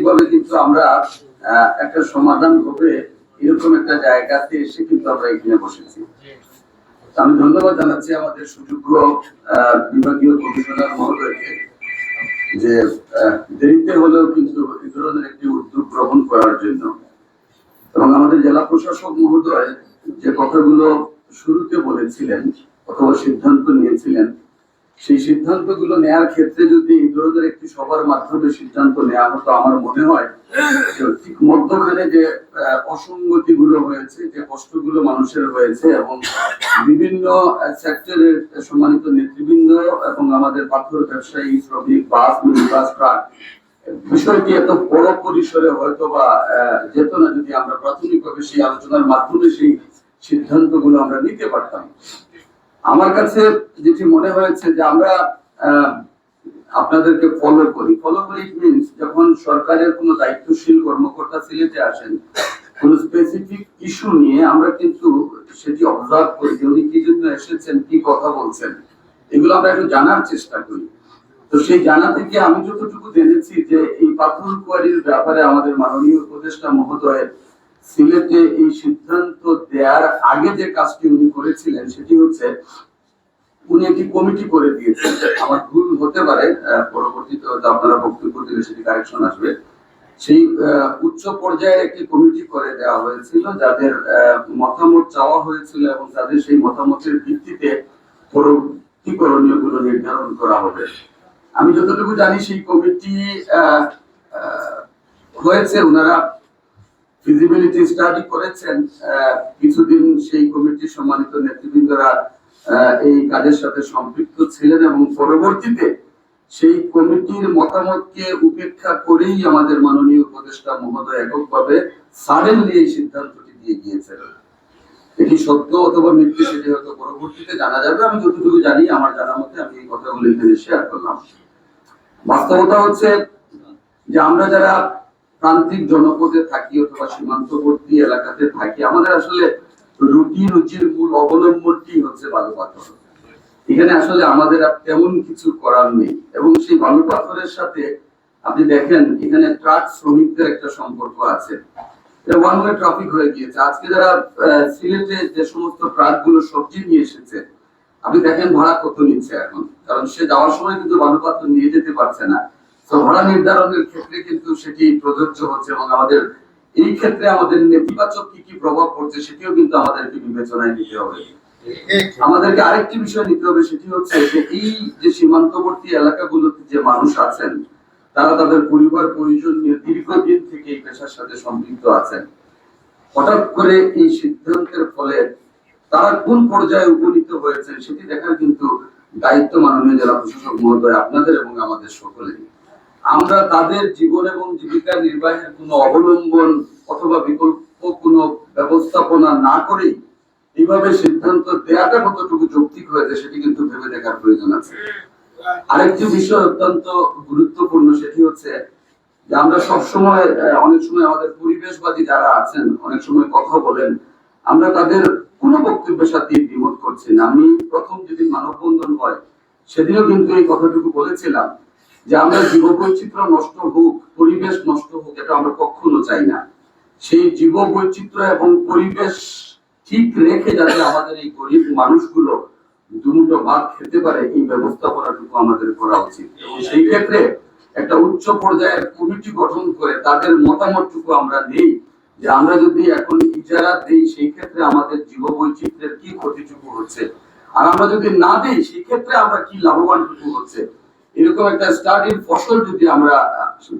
সামগ্রিকভাবে কিন্তু আমরা একটা সমাধান হবে এরকম একটা জায়গাতে এসে কিন্তু আমরা এখানে বসেছি। আমি ধন্যবাদ জানাচ্ছি আমাদের সুযোগ্য বিভাগীয় কমিশনার মহোদয়কে যে দেরিতে হলেও কিন্তু এই ধরনের একটি উদ্যোগ গ্রহণ করার জন্য, এবং আমাদের জেলা প্রশাসক মহোদয় যে কথাগুলো শুরুতে বলেছিলেন অথবা সিদ্ধান্ত নিয়েছিলেন, সেই সিদ্ধান্তগুলো নেওয়ার ক্ষেত্রে যদি এই ধরনের একটি সভার মাধ্যমে সিদ্ধান্ত নেওয়া হতো, আমার মনে হয় ঠিক মধ্যখানে যে অসঙ্গতি গুলো হয়েছে, যে কষ্টগুলো মানুষের হয়েছে, এবং বিভিন্ন সেক্টরের সম্মানিত নেতৃবৃন্দ এবং আমাদের পাথর ব্যবসায়ী, শ্রমিক, বাস, মিনি বাস, ট্রাক, বিষয়টি এত বড় পরিসরে হয়তো বা যেত না যদি আমরা প্রাথমিকভাবে সেই আলোচনার মাধ্যমে সেই সিদ্ধান্তগুলো আমরা নিতে পারতাম। আমার কাছে যেটি মনে হয়েছে যে আমরা আপনাদেরকে ফলো করি মিন্স যখন সরকারের কোনো দায়িত্বশীল কর্মকর্তা সিলেটে আসেন কোন স্পেসিফিক ইস্যু নিয়ে, আমরা কিন্তু সেটি অবজার্ভ করি যে উনি কি জন্য এসেছেন, কি কথা বলছেন, এগুলো আমরা একটু জানার চেষ্টা করি। তো সেই জানা থেকে আমি যতটুকু জেনেছি যে এই পাথর কোয়ারির ব্যাপারে আমাদের মাননীয় উপদেষ্টা মহোদয় সিলেটে এই সিদ্ধান্ত দেওয়ার আগে যে কাজটি উনি করেছিলেন সেটি হচ্ছে উনি একটি কমিটি করে দিয়েছেন। আমার ভুল হতে পারে, পরবর্তীতে হয়তো আপনারা বক্তব্য দিলে সেটি কারেকশন আসবে। সেই উচ্চ পর্যায়ের একটি কমিটি করে দেওয়া হয়েছিল যাদের মতামত চাওয়া হয়েছিল এবং যাদের সেই মতামতের ভিত্তিতে পরবর্তী করণীয় গুলো নির্ধারণ করা হবে। আমি যতটুকু জানি সেই কমিটি হয়েছে, ওনারা ফিজিবিলিটি স্টাডি করেছেন, কিছুদিন সেই কমিটির সম্মানিত নেতৃবৃন্দরা এই কাজের সাথে সম্পৃক্ত ছিলেন এবং পরবর্তীতে সেই কমিটির মতামতকে উপেক্ষা করেই আমাদের মাননীয় উপদেষ্টা মহোদয় এককভাবে সাডেনলি এই সিদ্ধান্তটি দিয়ে গিয়েছেন। এটি সত্য অথবা মিথ্যে সেটি হয়তো পরবর্তীতে জানা যাবে। আমি যতটুকু জানি, আমার জানা মতে আমি এই কথাগুলো এখানে শেয়ার করলাম। বাস্তবতা হচ্ছে যে আমরা যারা প্রান্তিক জনপদে থাকি অথবা সীমান্তবর্তী এলাকাতে থাকি, আমাদের আসলে রুজির মূল অবলম্বনটি হচ্ছে বালু পাথর। এখানে আসলে আমাদের তেমন কিছু করার নেই, এবং সেই বালু পাথরের সাথে আপনি দেখেন এখানে ট্রাক শ্রমিকদের একটা সম্পর্ক আছে। ওয়ান ওয়ে ট্রাফিক হয়ে গিয়েছে। আজকে যারা সিলেটে যে সমস্ত ট্রাক গুলো সবজি নিয়ে এসেছে, আপনি দেখেন ভাড়া কত নিচ্ছে এখন, কারণ সে যাওয়ার সময় কিন্তু বালু পাথর নিয়ে যেতে পারছে না। তো ভাড়া নির্ধারণের ক্ষেত্রে কিন্তু সেটি প্রযোজ্য হচ্ছে, এবং আমাদের এই ক্ষেত্রে আমাদের নেতিবাচক কি কি প্রভাব পড়ছে সেটিও কিন্তু আমাদেরকে বিবেচনায় নিতে হবে। আমাদেরকে আরেকটি বিষয় নিতে হবে, সেটি হচ্ছে যে এই যে সীমান্তবর্তী এলাকাগুলোতে যে মানুষ আছেন, তারা তাদের পরিবার পরিজন নিয়ে দীর্ঘদিন থেকে এই পেশার সাথে সম্পৃক্ত আছেন। হঠাৎ করে এই সিদ্ধান্তের ফলে তারা কোন পর্যায়ে উপনীত হয়েছেন সেটি দেখার কিন্তু দায়িত্ব মাননীয় জেলা প্রশাসক মহোদয় আপনাদের এবং আমাদের সকলেরই। আমরা তাদের জীবন এবং জীবিকা নির্বাহের কোনো অবলম্বন অথবা বিকল্প কোনো ব্যবস্থাপনা না করেই এইভাবে সিদ্ধান্ত দেওয়াটা কতটুকু যৌক্তিক হয়েছে সেটি কিন্তু ভেবে দেখার প্রয়োজন আছে। আরেকটি বিষয় অত্যন্ত গুরুত্বপূর্ণ, সেটি হচ্ছে যে আমরা সবসময় অনেক সময় আমাদের পরিবেশবাদী যারা আছেন অনেক সময় কথা বলেন, আমরা তাদের কোনো বক্তব্যের সাথে দ্বিমত করছি না। আমি প্রথম যেদিন মানববন্ধন হয় সেদিনও কিন্তু এই কথাটুকু বলেছিলাম যে আমরা জীববৈচিত্র্য নষ্ট হোক, পরিবেশ নষ্ট হোক, এটা আমরা কখনো চাই না। সেই জীববৈচিত্র্য এবং পরিবেশ ঠিক রেখে যাতে আমাদের এই গরিব মানুষগুলো দুমুঠো ভাত খেতে পারে, এই ব্যবস্থাপনাটুকু আমাদের করা উচিত। এবং সেই ক্ষেত্রে একটা উচ্চ পর্যায়ের কমিটি গঠন করে তাদের মতামতটুকু আমরা নেই, যে আমরা যদি এখন ইজারা দেই সেই ক্ষেত্রে আমাদের জীববৈচিত্র্যের কি ক্ষতিটুকু হচ্ছে, আর আমরা যদি না দেই সেই ক্ষেত্রে আমরা কি লাভবানটুকু হচ্ছে। এরকম একটা স্টাডির ফসল যদি আমরা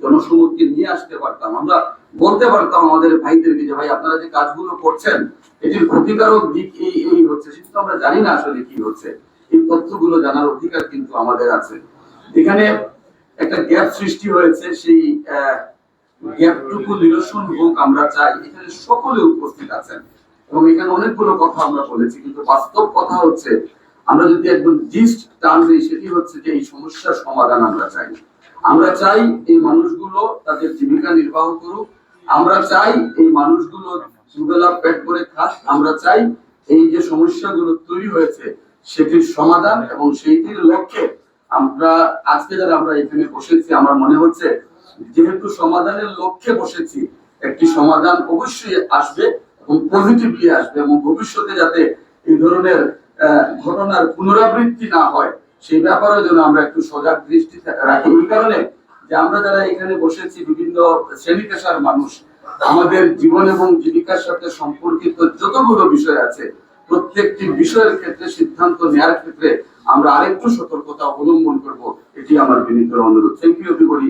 জনসমক্ষে নিয়ে আসতে পারতাম, আমরা বলতে পারতাম আমাদের ভাইদেরকে যে ভাই আপনারা যে কাজগুলো করছেন এটির ক্ষতিকারক দিক এই হচ্ছে, সেটা তো আমরা জানি না আসলে কি হচ্ছে। এই তথ্যগুলো জানার অধিকার কিন্তু আমাদের আছে। এখানে একটা গ্যাপ সৃষ্টি হয়েছে, সেই গ্যাপটুকু নিরসন হোক আমরা চাই। এখানে সকলে উপস্থিত আছেন এবং এখানে অনেকগুলো কথা আমরা বলেছি, কিন্তু বাস্তব কথা হচ্ছে আমরা যদি একদম জিস্ট টার্ম দিই সেটি হচ্ছে যে এই সমস্যার সমাধান আমরা চাই। আমরা চাই এই মানুষগুলো তাদের জীবিকা নির্বাহ করুক, আমরা চাই এই মানুষগুলো দুবেলা পেট করে খাক, আমরা চাই এই যে সমস্যাগুলো তৈরি হয়েছে সেটির সমাধান, এবং সেইটির লক্ষ্যে আমরা আজকে যারা আমরা এখানে বসেছি আমার মনে হচ্ছে যেহেতু সমাধানের লক্ষ্যে বসেছি, একটি সমাধান অবশ্যই আসবে এবং পজিটিভলি আসবে, এবং ভবিষ্যতে যাতে এই ধরনের ঘটনার পুনরাবৃত্তি না হয় সেই ব্যাপারে যেন আমরা একটু সজাগ দৃষ্টি রাখি। এই কারণে যে আমরা যারা এখানে বসেছি বিভিন্ন শ্রেণী পেশার মানুষ, আমাদের জীবন এবং জীবিকার সাথে সম্পর্কিত যতগুলো বিষয় আছে প্রত্যেকটি বিষয়ের ক্ষেত্রে সিদ্ধান্ত নেওয়ার ক্ষেত্রে আমরা আরেকটু সতর্কতা অবলম্বন করব, এটি আমার বিনীত অনুরোধ। Thank you everybody.